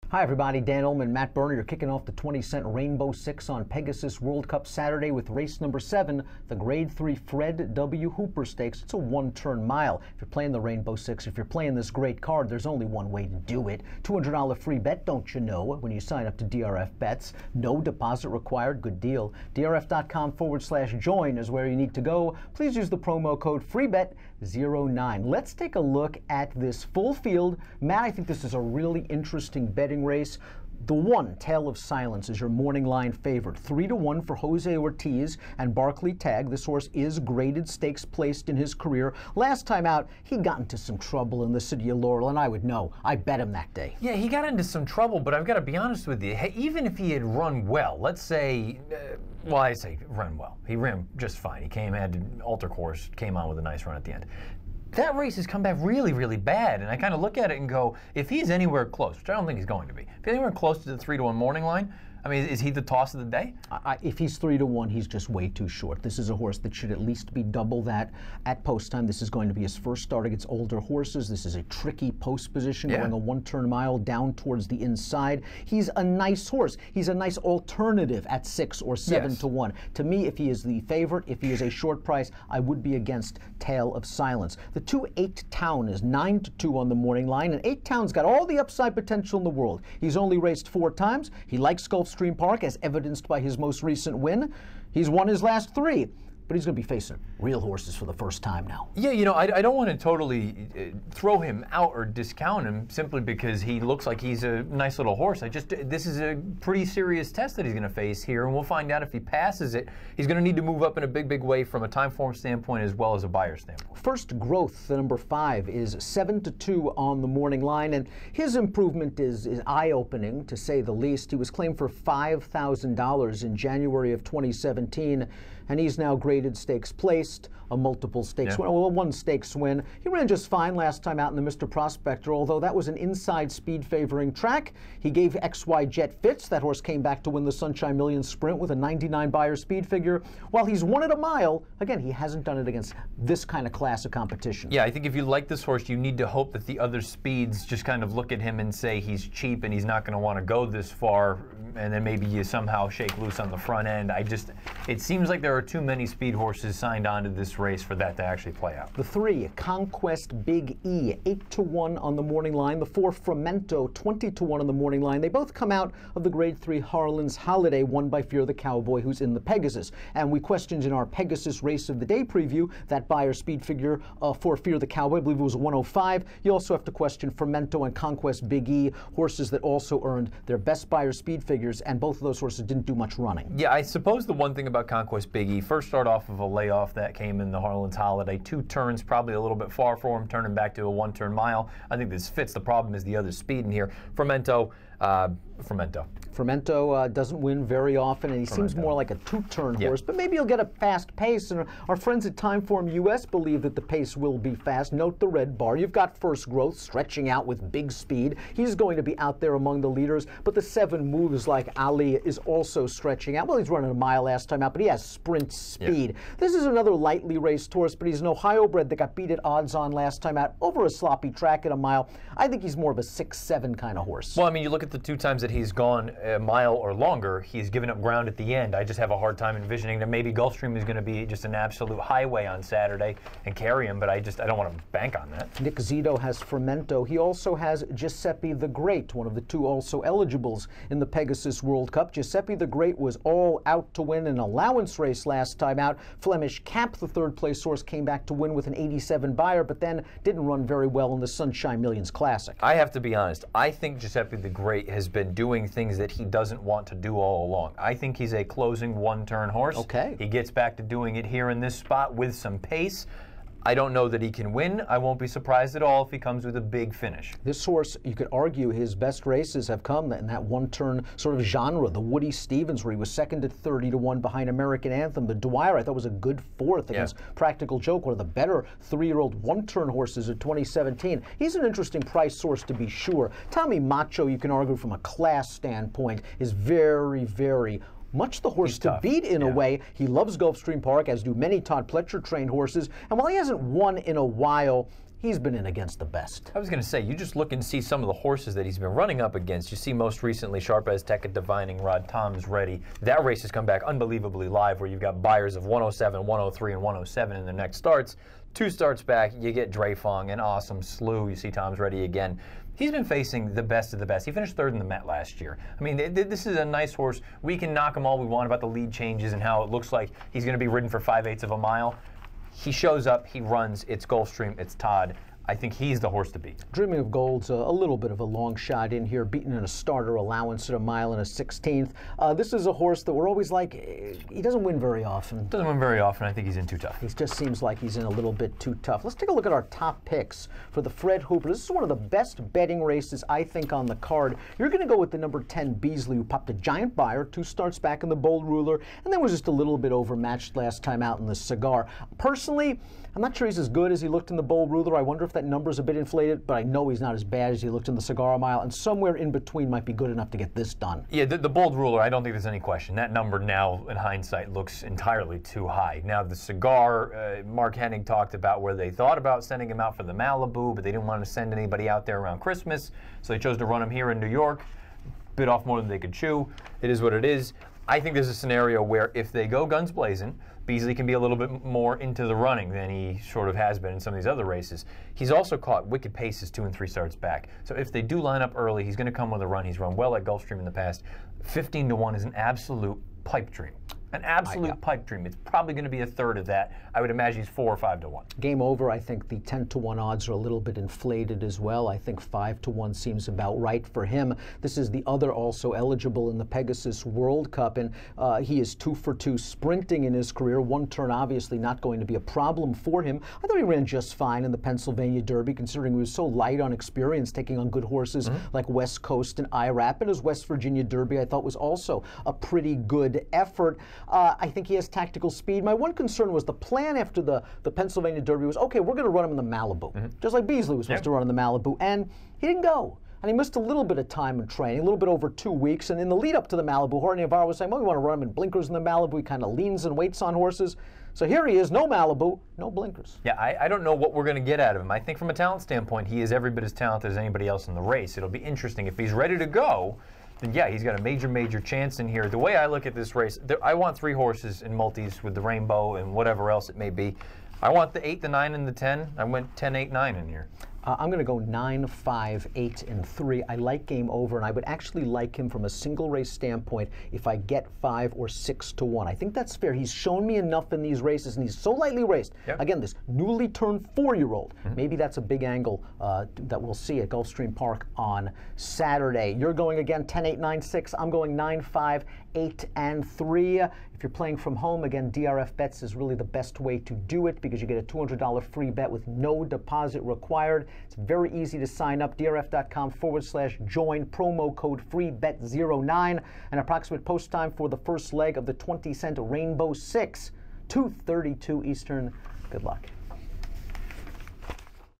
Hi everybody, Dan Illman, Matt Berner. You're kicking off the 20-cent Rainbow Six on Pegasus World Cup Saturday with race number 7, the Grade 3 Fred W. Hooper Stakes. It's a one-turn mile. If you're playing the Rainbow Six, if you're playing this great card, there's only one way to do it. $200 free bet, don't you know, when you sign up to DRF Bets. No deposit required, good deal. DRF.com/join is where you need to go. Please use the promo code FREEBET09. Let's take a look at this full field. Matt, I think this is a really interesting betting race. The one, Tale of Silence, is your morning line favorite. 3-1 for Jose Ortiz and Barkley Tag. This horse is graded stakes placed in his career. Last time out, he got into some trouble in the city of Laurel, and I would know. I bet him that day. Yeah, he got into some trouble, but I've got to be honest with you. Even if he had run well, let's say, well, I say run well. He ran just fine. He had an altar course, came on with a nice run at the end. That race has come back really, really bad, and I kind of look at it and go, if he's anywhere close, which I don't think he's going to be, if he's anywhere close to the 3-1 morning line, I mean, is he the toss of the day? If he's 3-1, he's just way too short. This is a horse that should at least be double that at post time. This is going to be his first start against older horses. This is a tricky post position, going a one-turn mile down towards the inside. He's a nice horse. He's a nice alternative at 6 or 7-1. To me, if he is the favorite, if he is a short price, I would be against Tale of Silence. The 2-8 Town is 9-2 on the morning line, and 8 Town's got all the upside potential in the world. He's only raced 4 times. He likes Gulfstream Park, as evidenced by his most recent win. He's won his last 3. But he's going to be facing real horses for the first time now. Yeah, you know, I don't want to totally throw him out or discount him simply because he looks like he's a nice little horse. This is a pretty serious test that he's going to face here, and we'll find out if he passes it. He's going to need to move up in a big, big way from a time form standpoint as well as a buyer standpoint. First Growth, the number 5, is 7-2 on the morning line, and his improvement is eye-opening, to say the least. He was claimed for $5,000 in January of 2017, and he's now graded stakes placed, a multiple stakes win, well, 1 stakes win. He ran just fine last time out in the Mr. Prospector, although that was an inside speed favoring track. He gave XY Jet fits. That horse came back to win the Sunshine Million Sprint with a 99 buyer speed figure. While he's won it a mile, again, he hasn't done it against this kind of class of competition. Yeah, I think if you like this horse, you need to hope that the other speeds just kind of look at him and say he's cheap and he's not going to want to go this far, and then maybe you somehow shake loose on the front end. It seems like there are too many speed horses signed on to this race for that to actually play out. The 3, Conquest Big E, 8-1 on the morning line. The 4, Fremento, 20-1 on the morning line. They both come out of the Grade 3 Harlan's Holiday, won by Fear the Cowboy, who's in the Pegasus. And we questioned in our Pegasus Race of the Day preview that buyer speed figure for Fear the Cowboy. I believe it was 105. You also have to question Fremento and Conquest Big E, horses that also earned their best buyer speed figures, and both of those horses didn't do much running. Yeah, I suppose the one thing about Conquest Big E, first start off of a layoff that came in the Harlan's Holiday, 2 turns, probably a little bit far for him, turning back to a 1-turn mile. I think this fits. The problem is the other speed in here. Fremento doesn't win very often, and he seems more like a 2-turn horse, but maybe he'll get a fast pace, and our friends at Timeform US believe that the pace will be fast. Note the red bar. You've got First Growth stretching out with big speed. He's going to be out there among the leaders, but the 7 Moves like Ali is also stretching out. Well, he's running a mile last time out, but he has sprint speed. This is another lightly raced horse, but he's an Ohio bred that got beat at odds on last time out over a sloppy track at a mile. I think he's more of a 6-7 kind of horse. Well, I mean, you look at the 2 times that he's gone a mile or longer, he's given up ground at the end. I just have a hard time envisioning that maybe Gulfstream is going to be just an absolute highway on Saturday and carry him, but I don't want to bank on that. Nick Zito has Fremento. He also has Giuseppe the Great, one of the 2 also eligibles in the Pegasus World Cup. Giuseppe the Great was all out to win an allowance race last time out. Flemish Cap, the 3rd place horse, came back to win with an 87 buyer, but then didn't run very well in the Sunshine Millions Classic. I have to be honest. I think Giuseppe the Great has been doing things that he doesn't want to do all along. I think he's a closing 1-turn horse. Okay. He gets back to doing it here in this spot with some pace. I don't know that he can win. I won't be surprised at all if he comes with a big finish. This horse, you could argue his best races have come in that 1-turn sort of genre. The Woody Stevens, where he was 2nd at 30-1 behind American Anthem. The Dwyer, I thought, was a good 4th against Practical Joke, one of the better 3-year-old 1-turn horses of 2017. He's an interesting price source to be sure. Tommy Macho, you can argue from a class standpoint, is very, very much the horse to beat in a way. He loves Gulfstream Park, as do many Todd Pletcher trained horses. And while he hasn't won in a while, he's been in against the best. I was going to say, you just look and see some of the horses that he's been running up against. You see most recently Sharp as Tech at Divining Rod, Tom's Ready. That race has come back unbelievably live, where you've got buyers of 107, 103, and 107 in the next starts. 2 starts back, you get Dreyfung, an awesome slew. You see Tom's Ready again. He's been facing the best of the best. He finished 3rd in the Met last year. I mean, this is a nice horse. We can knock him all we want about the lead changes and how it looks like he's going to be ridden for 5/8 of a mile. He shows up, he runs, it's Gulfstream, it's Todd. I think he's the horse to beat. Dreaming of Gold's a little bit of a long shot in here, beaten in a starter allowance at a mile and a 16th. This is a horse that we're always like, he doesn't win very often. Doesn't win very often. I think he's in too tough. He just seems like he's in a little bit too tough. Let's take a look at our top picks for the Fred Hooper. This is one of the best betting races, I think, on the card. You're going to go with the number 10 Beasley, who popped a giant buyer, 2 starts back in the Bold Ruler, and then was just a little bit overmatched last time out in the Cigar. Personally, I'm not sure he's as good as he looked in the Bold Ruler. I wonder if that number's a bit inflated, but I know he's not as bad as he looked in the Cigar Mile, and somewhere in between might be good enough to get this done. Yeah, the Bold Ruler, I don't think there's any question. That number now, in hindsight, looks entirely too high. Now, the Cigar, Mark Hennig talked about where they thought about sending him out for the Malibu, but they didn't want to send anybody out there around Christmas, so they chose to run him here in New York. Bit off more than they could chew. It is what it is. I think there's a scenario where if they go guns blazing, Beasley can be a little bit more into the running than he sort of has been in some of these other races. He's also caught wicked paces 2 and 3 starts back. So if they do line up early, he's going to come with a run. He's run well at Gulfstream in the past. 15-1 is an absolute pipe dream. An absolute pipe dream. It's probably going to be a third of that. I would imagine he's 4 or 5-1. Game over. I think the 10-1 odds are a little bit inflated as well. I think 5-1 seems about right for him. This is the other also eligible in the Pegasus World Cup, and he is 2 for 2 sprinting in his career. 1 turn obviously not going to be a problem for him. I thought he ran just fine in the Pennsylvania Derby, considering he was so light on experience, taking on good horses like West Coast and IRAP. And his West Virginia Derby I thought was also a pretty good effort. I think he has tactical speed. My one concern was the plan after the Pennsylvania Derby was, okay, we're going to run him in the Malibu, just like Beasley was supposed to run in the Malibu, and he didn't go. And he missed a little bit of time in training, a little bit over 2 weeks. And in the lead up to the Malibu, Jorge Navarro was saying, well, we want to run him in blinkers in the Malibu. He kind of leans and waits on horses. So here he is, no Malibu, no blinkers. Yeah, I don't know what we're going to get out of him. I think from a talent standpoint, he is every bit as talented as anybody else in the race. It'll be interesting. If he's ready to go, then yeah, he's got a major chance in here. The way I look at this race, I want 3 horses in multis with the rainbow and whatever else it may be. I want the 8, the 9, and the 10. I went 10, 8, 9 in here. I'm going to go 9, 5, 8, and 3. I like Game Over, and I would actually like him from a single race standpoint if I get 5 or 6-1. I think that's fair. He's shown me enough in these races, and he's so lightly raced. Yep. Again, this newly turned 4-year-old. Maybe that's a big angle that we'll see at Gulfstream Park on Saturday. You're going again 10, 8, 9, 6. I'm going 9, 5, 8, and 3. If you're playing from home, again, DRF Bets is really the best way to do it because you get a $200 free bet with no deposit required. It's very easy to sign up. DRF.com/join, promo code FREEBET09, and approximate post time for the first leg of the 20-cent Rainbow 6, 2:32 Eastern. Good luck.